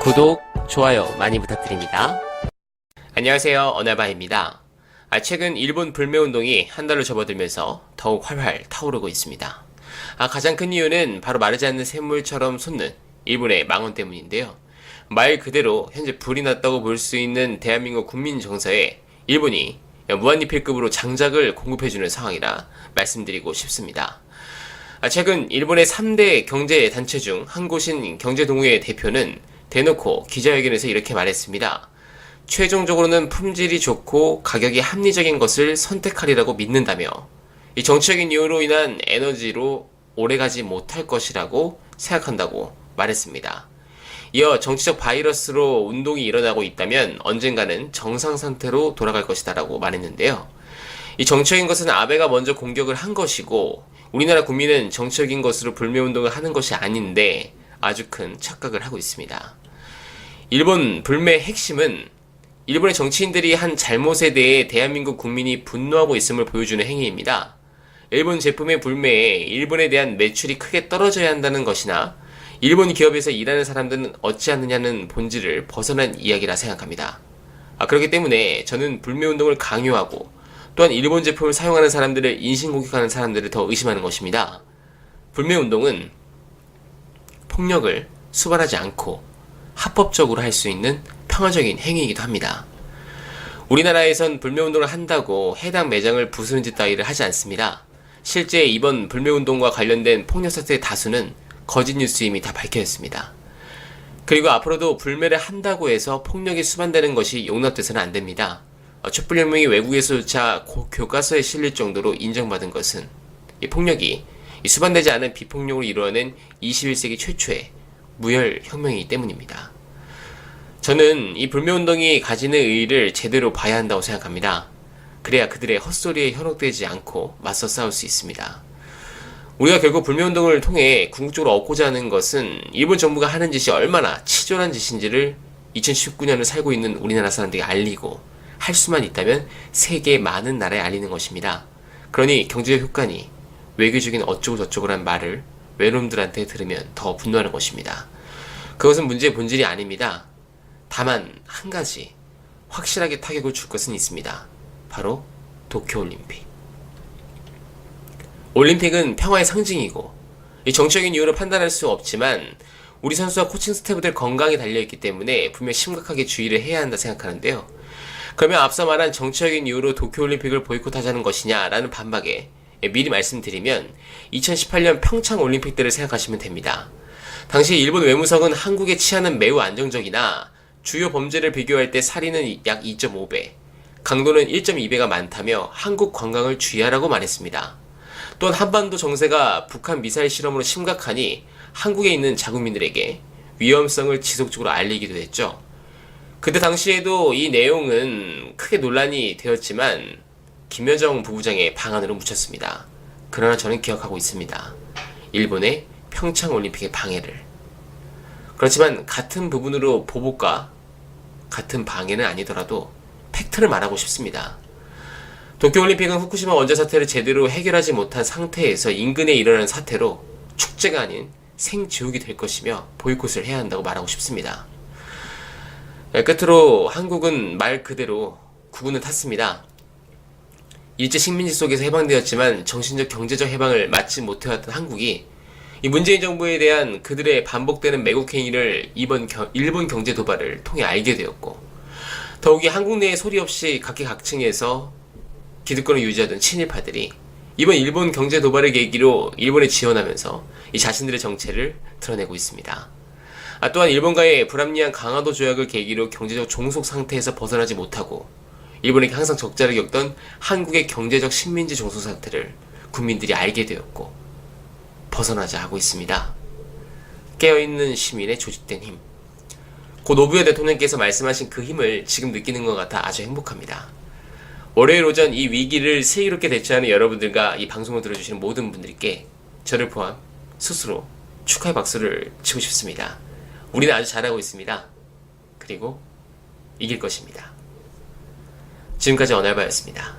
구독, 좋아요 많이 부탁드립니다. 안녕하세요, 언알바입니다. 최근 일본 불매운동이 한 달로 접어들면서 더욱 활활 타오르고 있습니다. 가장 큰 이유는 바로 마르지 않는 샘물처럼 솟는 일본의 망언 때문인데요. 말 그대로 현재 불이 났다고 볼 수 있는 대한민국 국민 정서에 일본이 무한리필급으로 장작을 공급해주는 상황이라 말씀드리고 싶습니다. 최근 일본의 3대 경제단체 중 한 곳인 경제동우회 대표는 대놓고 기자회견에서 이렇게 말했습니다. 최종적으로는 품질이 좋고 가격이 합리적인 것을 선택하리라고 믿는다며 이 정치적인 이유로 인한 에너지로 오래가지 못할 것이라고 생각한다고 말했습니다. 이어 정치적 바이러스로 운동이 일어나고 있다면 언젠가는 정상 상태로 돌아갈 것이다 라고 말했는데요. 이 정치적인 것은 아베가 먼저 공격을 한 것이고 우리나라 국민은 정치적인 것으로 불매운동을 하는 것이 아닌데 아주 큰 착각을 하고 있습니다. 일본 불매의 핵심은 일본의 정치인들이 한 잘못에 대해 대한민국 국민이 분노하고 있음을 보여주는 행위입니다. 일본 제품의 불매에 일본에 대한 매출이 크게 떨어져야 한다는 것이나 일본 기업에서 일하는 사람들은 어찌하느냐는 본질을 벗어난 이야기라 생각합니다. 그렇기 때문에 저는 불매운동을 강요하고 또한 일본 제품을 사용하는 사람들을 인신공격하는 사람들을 더 의심하는 것입니다. 불매운동은 폭력을 수반하지 않고 합법적으로 할 수 있는 평화적인 행위이기도 합니다. 우리나라에선 불매운동을 한다고 해당 매장을 부수는 짓 따위를 하지 않습니다. 실제 이번 불매운동과 관련된 폭력 사태의 다수는 거짓 뉴스임이 다 밝혀졌습니다. 그리고 앞으로도 불매를 한다고 해서 폭력이 수반되는 것이 용납돼서는 안 됩니다. 촛불혁명이 외국에서조차 교과서에 실릴 정도로 인정받은 것은 이 폭력이 수반되지 않은 비폭력으로 이루어낸 21세기 최초의 무혈혁명이기 때문입니다. 저는 이 불매운동이 가지는 의의를 제대로 봐야 한다고 생각합니다. 그래야 그들의 헛소리에 현혹되지 않고 맞서 싸울 수 있습니다. 우리가 결국 불매운동을 통해 궁극적으로 얻고자 하는 것은 일본 정부가 하는 짓이 얼마나 치졸한 짓인지를 2019년을 살고 있는 우리나라 사람들에게 알리고 할 수만 있다면 세계 많은 나라에 알리는 것입니다. 그러니 경제적 효과니 외교적인 어쩌고 저쩌고란 말을 외놈들한테 들으면 더 분노하는 것입니다. 그것은 문제의 본질이 아닙니다. 다만 한 가지 확실하게 타격을 줄 것은 있습니다. 바로 도쿄올림픽. 올림픽은 평화의 상징이고 이 정치적인 이유로 판단할 수 없지만 우리 선수와 코칭 스태프들 건강이 달려있기 때문에 분명 심각하게 주의를 해야 한다 생각하는데요. 그러면 앞서 말한 정치적인 이유로 도쿄올림픽을 보이콧하자는 것이냐라는 반박에 미리 말씀드리면 2018년 평창올림픽 때를 생각하시면 됩니다. 당시 일본 외무성은 한국의 치안은 매우 안정적이나 주요 범죄를 비교할 때 살인은 약 2.5배, 강도는 1.2배가 많다며 한국 관광을 주의하라고 말했습니다. 또한 한반도 정세가 북한 미사일 실험으로 심각하니 한국에 있는 자국민들에게 위험성을 지속적으로 알리기도 했죠. 그때 당시에도 이 내용은 크게 논란이 되었지만 김여정 부부장의 방안으로 묻혔습니다. 그러나 저는 기억하고 있습니다. 일본의 평창올림픽의 방해를. 그렇지만 같은 부분으로 보복과 같은 방해는 아니더라도 팩트를 말하고 싶습니다. 도쿄올림픽은 후쿠시마 원전 사태를 제대로 해결하지 못한 상태에서 인근에 일어난 사태로 축제가 아닌 생지옥이 될 것이며 보이콧을 해야 한다고 말하고 싶습니다. 끝으로 한국은 말 그대로 구군을 탔습니다. 일제 식민지 속에서 해방되었지만 정신적 경제적 해방을 맞지 못해왔던 한국이 이 문재인 정부에 대한 그들의 반복되는 매국 행위를 이번 일본 경제 도발을 통해 알게 되었고 더욱이 한국 내에 소리 없이 각계각층에서 기득권을 유지하던 친일파들이 이번 일본 경제 도발을 계기로 일본에 지원하면서 이 자신들의 정체를 드러내고 있습니다. 또한 일본과의 불합리한 강화도 조약을 계기로 경제적 종속 상태에서 벗어나지 못하고 일본에게 항상 적자를 겪던 한국의 경제적 식민지 종속 상태를 국민들이 알게 되었고 벗어나자 하고 있습니다. 깨어있는 시민의 조직된 힘. 고 노부여 대통령께서 말씀하신 그 힘을 지금 느끼는 것 같아 아주 행복합니다. 월요일 오전 이 위기를 슬기롭게 대처하는 여러분들과 이 방송을 들어주시는 모든 분들께 저를 포함 스스로 축하의 박수를 치고 싶습니다. 우리는 아주 잘하고 있습니다. 그리고 이길 것입니다. 지금까지 언알바였습니다.